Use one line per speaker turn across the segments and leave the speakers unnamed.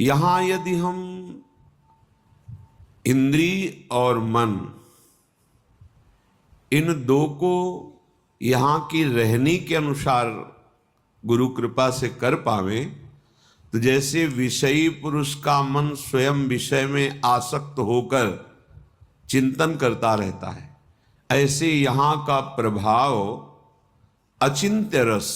यहां यदि हम इंद्रिय और मन इन दो को यहां की रहनी के अनुसार गुरु कृपा से कर पावे, तो जैसे विषयी पुरुष का मन स्वयं विषय में आसक्त होकर चिंतन करता रहता है, ऐसे यहां का प्रभाव अचिंत्य रस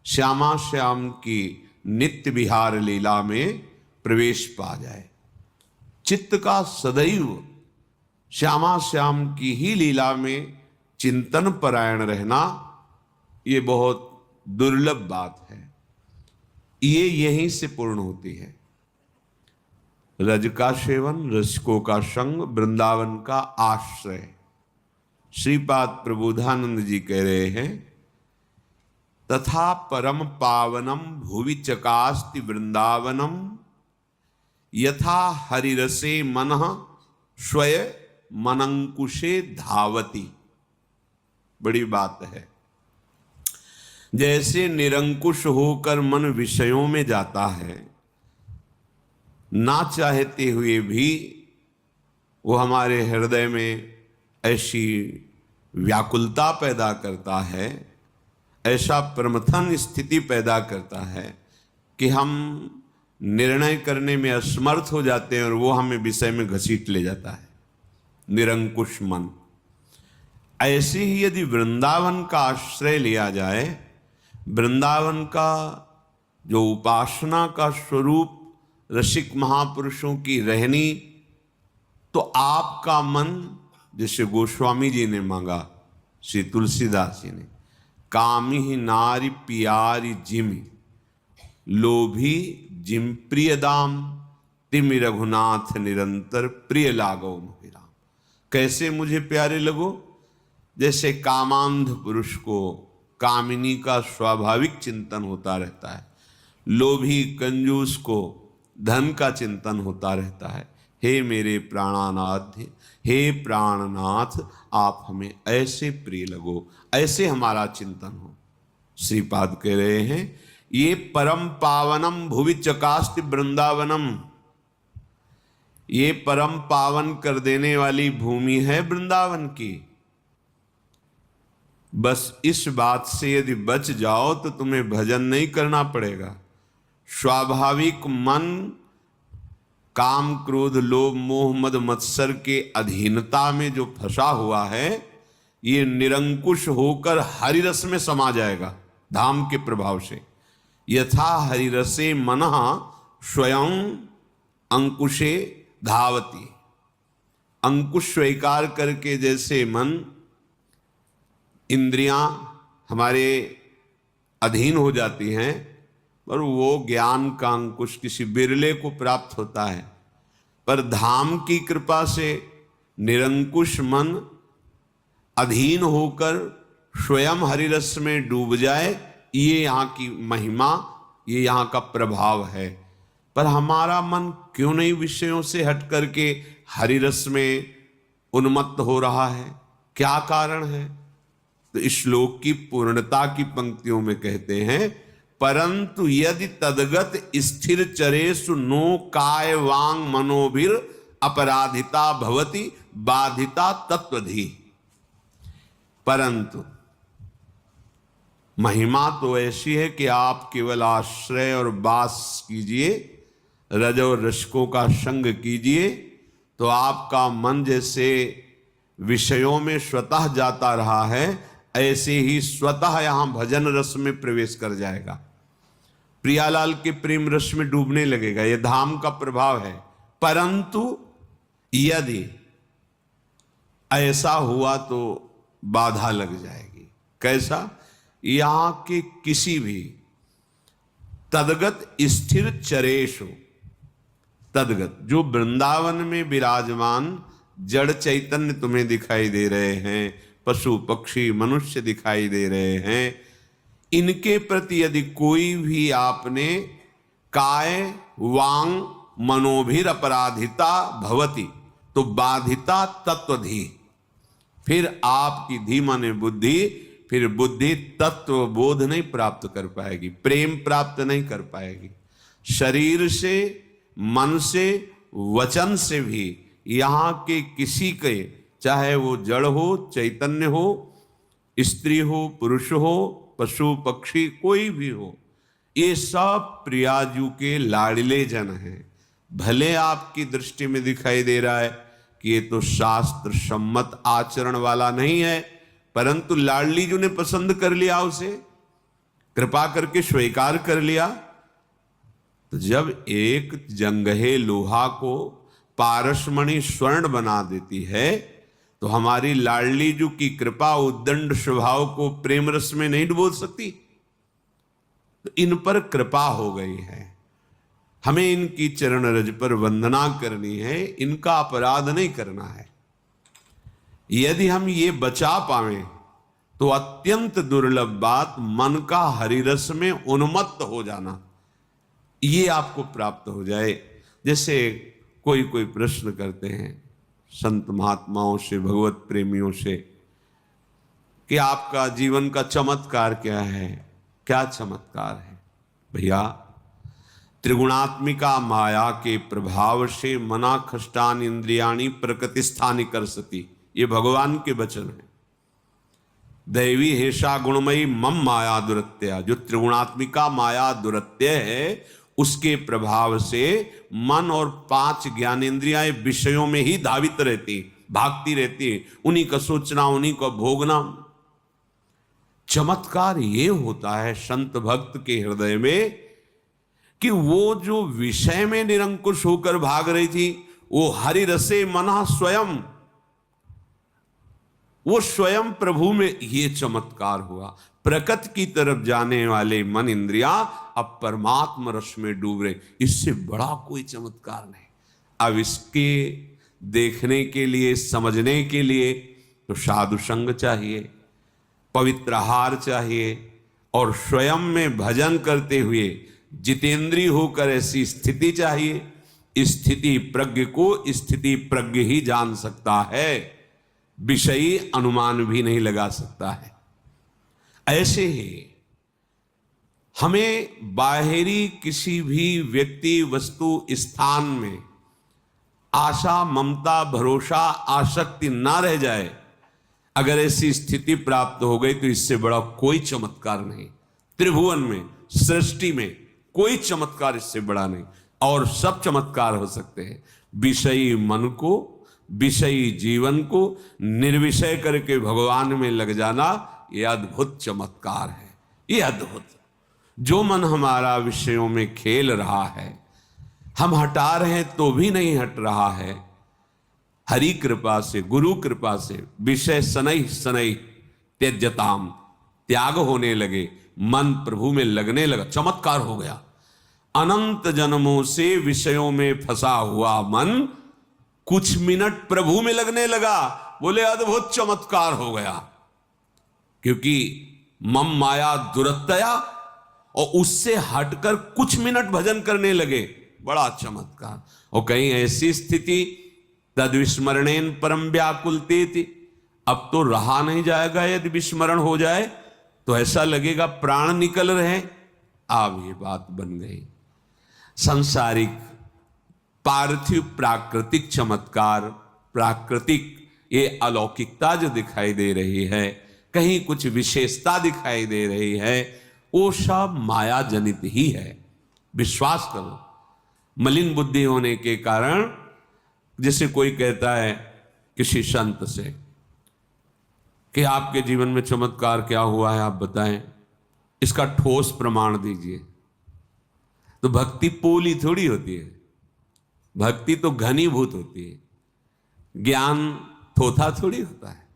श्यामा श्याम की नित्य विहार लीला में प्रवेश पा जाए। चित्त का सदैव श्यामा श्याम की ही लीला में चिंतन परायण रहना ये बहुत दुर्लभ बात है। ये यहीं से पूर्ण होती है। रज का सेवन, रसिकों का संग, वृंदावन का आश्रय। श्रीपाद प्रबोधानंद जी कह रहे हैं, तथा परम पावनम भुवि चकास्ति वृंदावनम यथा हरिरसे मनः स्वय मनंकुशे धावति। बड़ी बात है। जैसे निरंकुश होकर मन विषयों में जाता है, ना चाहते हुए भी वो हमारे हृदय में ऐसी व्याकुलता पैदा करता है, ऐसा प्रमथन स्थिति पैदा करता है कि हम निर्णय करने में असमर्थ हो जाते हैं और वो हमें विषय में घसीट ले जाता है, निरंकुश मन। ऐसे ही यदि वृंदावन का आश्रय लिया जाए, वृंदावन का जो उपासना का स्वरूप रसिक महापुरुषों की रहनी, तो आपका मन, जैसे गोस्वामी जी ने मांगा, श्री तुलसीदास जी ने, कामी नारी पियारी जिमि लोभी जिम प्रिय दाम तिमि रघुनाथ निरंतर प्रिय लागो मोहिराम। कैसे मुझे प्यारे लगो? जैसे कामांध पुरुष को कामिनी का स्वाभाविक चिंतन होता रहता है, लोभी कंजूस को धन का चिंतन होता रहता है। हे मेरे प्राणानाथ, हे प्राणनाथ, आप हमें ऐसे प्रिय लगो, ऐसे हमारा चिंतन हो। श्रीपाद कह रहे हैं, ये परम पावनम भुवि चकास्ति वृंदावनम, ये परम पावन कर देने वाली भूमि है वृंदावन की। बस इस बात से यदि बच जाओ तो तुम्हें भजन नहीं करना पड़ेगा। स्वाभाविक मन काम क्रोध लोभ मोह मद मत्सर के अधीनता में जो फंसा हुआ है, ये निरंकुश होकर हरिरस में समा जाएगा धाम के प्रभाव से। यथा हरिरसे मनः स्वयं अंकुशे धावती। अंकुश स्वीकार करके जैसे मन, इंद्रियां हमारे अधीन हो जाती हैं, पर वो ज्ञान का अंकुश किसी बिरले को प्राप्त होता है। पर धाम की कृपा से निरंकुश मन अधीन होकर स्वयं हरिरस में डूब जाए, ये यहाँ की महिमा, ये यहाँ का प्रभाव है। पर हमारा मन क्यों नहीं विषयों से हट करके हरिरस में उन्मत्त हो रहा है? क्या कारण है? तो इस श्लोक की पूर्णता की पंक्तियों में कहते हैं, परंतु यदि तदगत स्थिर चरेषु नो काय वांग मनोभिर अपराधिता भवति बाधिता तत्वधि। परंतु महिमा तो ऐसी है कि आप केवल आश्रय और वास कीजिए, रज और रसिकों का संग कीजिए, तो आपका मन जैसे विषयों में स्वतः जाता रहा है, ऐसे ही स्वतः यहां भजन रस में प्रवेश कर जाएगा, प्रियालाल के प्रेम रस में डूबने लगेगा। यह धाम का प्रभाव है। परंतु यदि ऐसा हुआ तो बाधा लग जाएगी। कैसा? यहां के किसी भी तदगत स्थिर चरेशु, तदगत जो वृंदावन में विराजमान जड़ चैतन्य तुम्हें दिखाई दे रहे हैं, पशु पक्षी मनुष्य दिखाई दे रहे हैं, इनके प्रति यदि कोई भी आपने काय वांग मनोभिर अपराधिता भवति, तो बाधिता तत्वधि, फिर आपकी धी माने बुद्धि, फिर बुद्धि तत्व बोध नहीं प्राप्त कर पाएगी, प्रेम प्राप्त नहीं कर पाएगी। शरीर से मन से, वचन से भी यहाँ के किसी के, चाहे वो जड़ हो, चैतन्य हो, स्त्री हो, पुरुष हो, पशु पक्षी, कोई भी हो, ये सब प्रियाजू के लाडले जन हैं। भले आपकी दृष्टि में दिखाई दे रहा है कि ये तो शास्त्र सम्मत आचरण वाला नहीं है, परंतु लाडली जी ने पसंद कर लिया, उसे कृपा करके स्वीकार कर लिया। तो जब एक जंगहे लोहा को पारसमणि स्वर्ण बना देती है, तो हमारी लाडली जी की कृपा उद्दंड स्वभाव को प्रेम रस में नहीं डुबो सकती। तो इन पर कृपा हो गई है, हमें इनकी चरण रज पर वंदना करनी है, इनका अपराध नहीं करना है। यदि हम ये बचा पाए तो अत्यंत दुर्लभ बात मन का हरिरस में उन्मत्त हो जाना, ये आपको प्राप्त हो जाए। जैसे कोई कोई प्रश्न करते हैं संत महात्माओं से, भगवत प्रेमियों से, कि आपका जीवन का चमत्कार क्या है? क्या चमत्कार है? भैया, त्रिगुणात्मिका माया के प्रभाव से मना खष्टान इंद्रियाणी प्रकृतिस्थानी कर सती, ये भगवान के वचन है। दैवी हेषा गुणमयी मम माया दुरत्या, जो त्रिगुणात्मिका माया दुरत्य है, उसके प्रभाव से मन और 5 ज्ञानेंद्रियाएं विषयों में ही धावित रहती, भागती रहती, उन्हीं का सोचना, उन्हीं को भोगना। चमत्कार ये होता है संत भक्त के हृदय में कि वो जो विषय में निरंकुश होकर भाग रही थी, वो हरि रसे मना स्वयं, वो स्वयं प्रभु में, ये चमत्कार हुआ। प्रकृति की तरफ जाने वाले मन इंद्रिया अब परमात्मा रस में डूब रहे, इससे बड़ा कोई चमत्कार नहीं। अब इसके देखने के लिए, समझने के लिए तो साधु संग चाहिए, पवित्र आहार चाहिए, और स्वयं में भजन करते हुए जितेंद्रीय होकर ऐसी स्थिति चाहिए। स्थिति प्रज्ञ को स्थिति प्रज्ञ ही जान सकता है, विषयी अनुमान भी नहीं लगा सकता है। ऐसे ही हमें बाहरी किसी भी व्यक्ति, वस्तु, स्थान में आशा, ममता, भरोसा, आसक्ति ना रह जाए। अगर ऐसी स्थिति प्राप्त हो गई तो इससे बड़ा कोई चमत्कार नहीं। त्रिभुवन में, सृष्टि में कोई चमत्कार इससे बड़ा नहीं। और सब चमत्कार हो सकते हैं। विषयी मन को, विषयी जीवन को निर्विषय करके भगवान में लग जाना, यह अद्भुत चमत्कार है। ये अद्भुत, जो मन हमारा विषयों में खेल रहा है, हम हटा रहे हैं तो भी नहीं हट रहा है, हरि कृपा से, गुरु कृपा से विषय शनै शनै त्यज्यताम, त्याग होने लगे, मन प्रभु में लगने लगा, चमत्कार हो गया। अनंत जन्मों से विषयों में फंसा हुआ मन कुछ मिनट प्रभु में लगने लगा, बोले अद्भुत चमत्कार हो गया। क्योंकि मम माया दुरत्या, और उससे हटकर कुछ मिनट भजन करने लगे, बड़ा चमत्कार। और कहीं ऐसी स्थिति तद विस्मरणेन परम व्याकुलते थी, अब तो रहा नहीं जाएगा, यदि विस्मरण हो जाए तो ऐसा लगेगा प्राण निकल रहे। अब ये बात बन गई। सांसारिक, पार्थिव, प्राकृतिक चमत्कार, प्राकृतिक ये अलौकिकता जो दिखाई दे रही है, कहीं कुछ विशेषता दिखाई दे रही है, वो सब माया जनित ही है। विश्वास करो। मलिन बुद्धि होने के कारण, जैसे कोई कहता है किसी संत से कि आपके जीवन में चमत्कार क्या हुआ है, आप बताएं, इसका ठोस प्रमाण दीजिए। तो भक्ति पोली थोड़ी होती है, भक्ति तो घनीभूत होती है, ज्ञान थोथा थोड़ी होता है।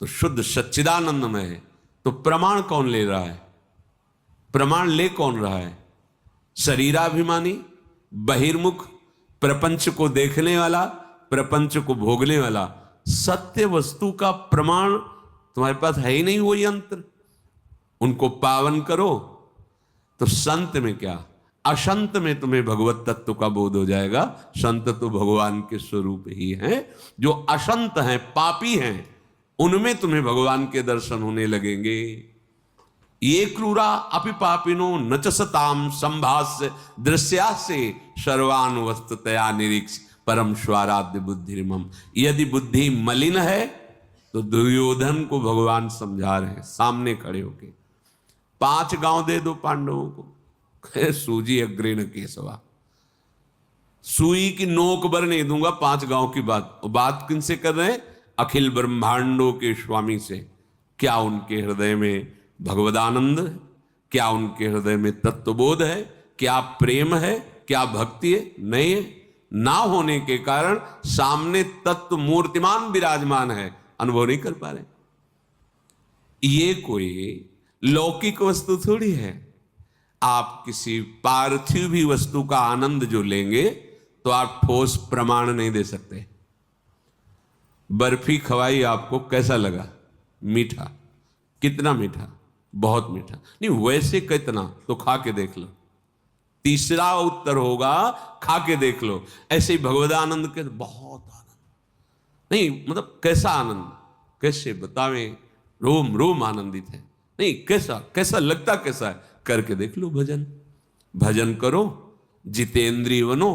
तो शुद्ध सच्चिदानंदमय है, तो प्रमाण कौन ले रहा है? प्रमाण ले कौन रहा है? शरीराभिमानी, बहिर्मुख, प्रपंच को देखने वाला, प्रपंच को भोगने वाला। सत्य वस्तु का प्रमाण तुम्हारे पास है ही नहीं। वो यंत्र, उनको पावन करो तो संत में क्या, असंत में तुम्हें भगवत तत्व का बोध हो जाएगा। संत तो भगवान के स्वरूप ही हैं। जो असंत हैं, पापी हैं, उनमें तुम्हें भगवान के दर्शन होने लगेंगे। ये क्रूरा अपि पापिनो न च सताम संभास्य दृश्यासे सर्वान वस्तुतया निरीक्ष परम स्वाराध्य बुद्धिर्मम। यदि बुद्धि मलिन है तो दुर्योधन को भगवान समझा रहे हैं सामने खड़े होके, 5 गांव दे दो पांडवों को। सूजी अग्रेण केशवा, सुई की नोक भर नहीं दूंगा 5 गांव की बात। बात किनसे कर रहे हैं? अखिल ब्रह्मांडों के स्वामी से। क्या उनके हृदय में भगवदानंद है? क्या उनके हृदय में तत्वबोध है? क्या प्रेम है? क्या भक्ति है? नहीं है। ना होने के कारण सामने तत्व मूर्तिमान विराजमान है, अनुभव नहीं कर पा रहे। ये कोई लौकिक वस्तु थोड़ी है। आप किसी पार्थिव भी वस्तु का आनंद जो लेंगे तो आप ठोस प्रमाण नहीं दे सकते। बर्फी खवाई आपको, कैसा लगा? मीठा। कितना मीठा? बहुत मीठा। नहीं, वैसे कितना? तो खा के देख लो। तीसरा उत्तर होगा खा के देख लो। ऐसे ही भगवदानंद के बहुत आनंद। नहीं मतलब कैसा आनंद, कैसे बतावें? रोम रोम आनंदित है। नहीं, कैसा कैसा लगता कैसा है? करके देख लो। भजन भजन करो, जितेंद्रिय बनो,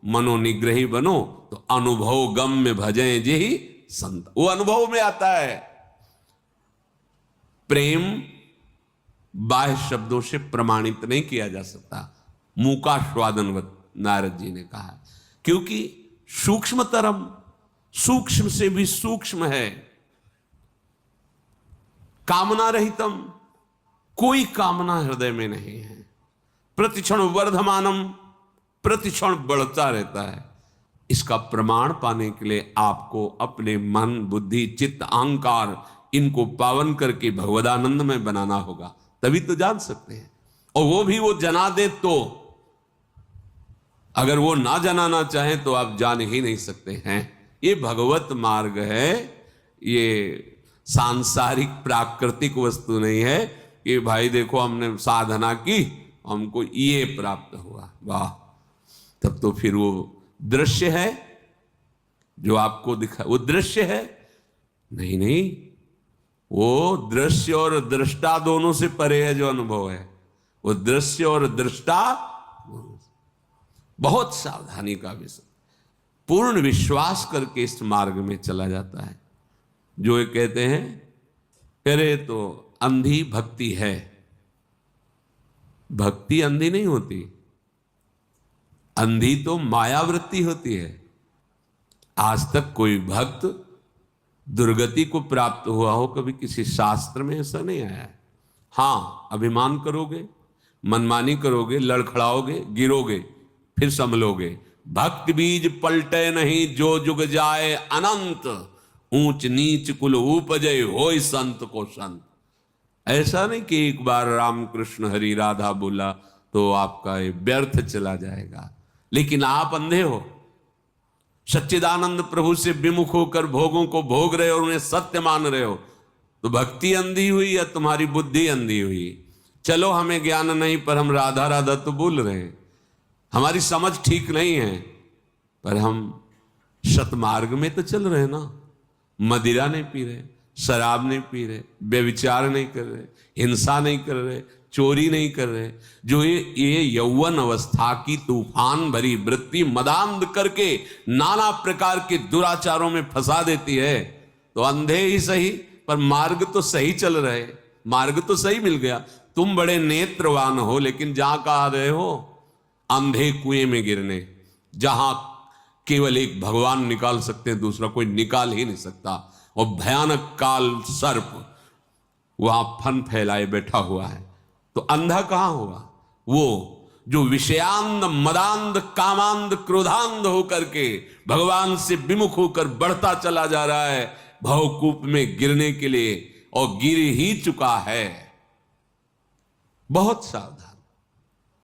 मनोनिग्रही बनो, तो अनुभव गम में भजें जे ही संत। वो अनुभव में आता है। प्रेम बाह्य शब्दों से प्रमाणित नहीं किया जा सकता। मूका स्वादनवत नारद जी ने कहा, क्योंकि सूक्ष्मतरम, सूक्ष्म से भी सूक्ष्म है। कामना रहितम, कोई कामना हृदय में नहीं है। प्रतिक्षण वर्धमानम, प्रतिक्षण बढ़ता रहता है। इसका प्रमाण पाने के लिए आपको अपने मन, बुद्धि, चित्त, अहंकार इनको पावन करके भगवदानंद में बनाना होगा, तभी तो जान सकते हैं। और वो भी वो जना दे तो। अगर वो ना जनाना चाहे तो आप जान ही नहीं सकते हैं। ये भगवत मार्ग है, ये सांसारिक प्राकृतिक वस्तु नहीं है कि भाई देखो हमने साधना की, हमको ये प्राप्त हुआ। वाह, तब तो फिर वो दृश्य है जो आपको दिखा, वो दृश्य है। नहीं नहीं, वो दृश्य और दृष्टा दोनों से परे है जो अनुभव है। वो दृश्य और दृष्टा बहुत सावधानी का विषय। पूर्ण विश्वास करके इस मार्ग में चला जाता है। जो ये कहते हैं करे तो अंधी भक्ति है, भक्ति अंधी नहीं होती, अंधी तो मायावृत्ति होती है। आज तक कोई भक्त दुर्गति को प्राप्त हुआ हो कभी किसी शास्त्र में ऐसा नहीं आया है। हां, अभिमान करोगे, मनमानी करोगे, लड़खड़ाओगे, गिरोगे, फिर संभलोगे। भक्त बीज पलटे नहीं, जो जुग जाए अनंत, ऊंच नीच कुल उपजय होय संत को संत। ऐसा नहीं कि एक बार रामकृष्ण हरि राधा बोला तो आपका ये व्यर्थ चला जाएगा। लेकिन आप अंधे हो, सच्चिदानंद प्रभु से विमुख होकर भोगों को भोग रहे हो और उन्हें सत्य मान रहे हो, तो भक्ति अंधी हुई या तुम्हारी बुद्धि अंधी हुई? चलो हमें ज्ञान नहीं, पर हम राधा राधा तो बोल रहे हैं। हमारी समझ ठीक नहीं है, पर हम सतमार्ग में तो चल रहे हैं ना। मदिरा नहीं पी रहे, शराब नहीं पी रहे, व्यभिचार नहीं कर रहे, हिंसा नहीं कर रहे, चोरी नहीं कर रहे। जो ये यौवन अवस्था की तूफान भरी वृत्ति मदांध करके नाना प्रकार के दुराचारों में फंसा देती है, तो अंधे ही सही पर मार्ग तो सही चल रहे, मार्ग तो सही मिल गया। तुम बड़े नेत्रवान हो, लेकिन जहां कहा रहे हो अंधे कुएं में गिरने, जहां केवल एक भगवान निकाल सकते हैं, दूसरा कोई निकाल ही नहीं सकता। और भयानक काल सर्प वहां फन फैलाए बैठा हुआ है, तो अंधा कहां होगा? वो जो विषयांध, मदांध, कामांध, क्रोधांध होकर के भगवान से विमुख होकर बढ़ता चला जा रहा है भवकूप में गिरने के लिए, और गिर ही चुका है। बहुत सावधान।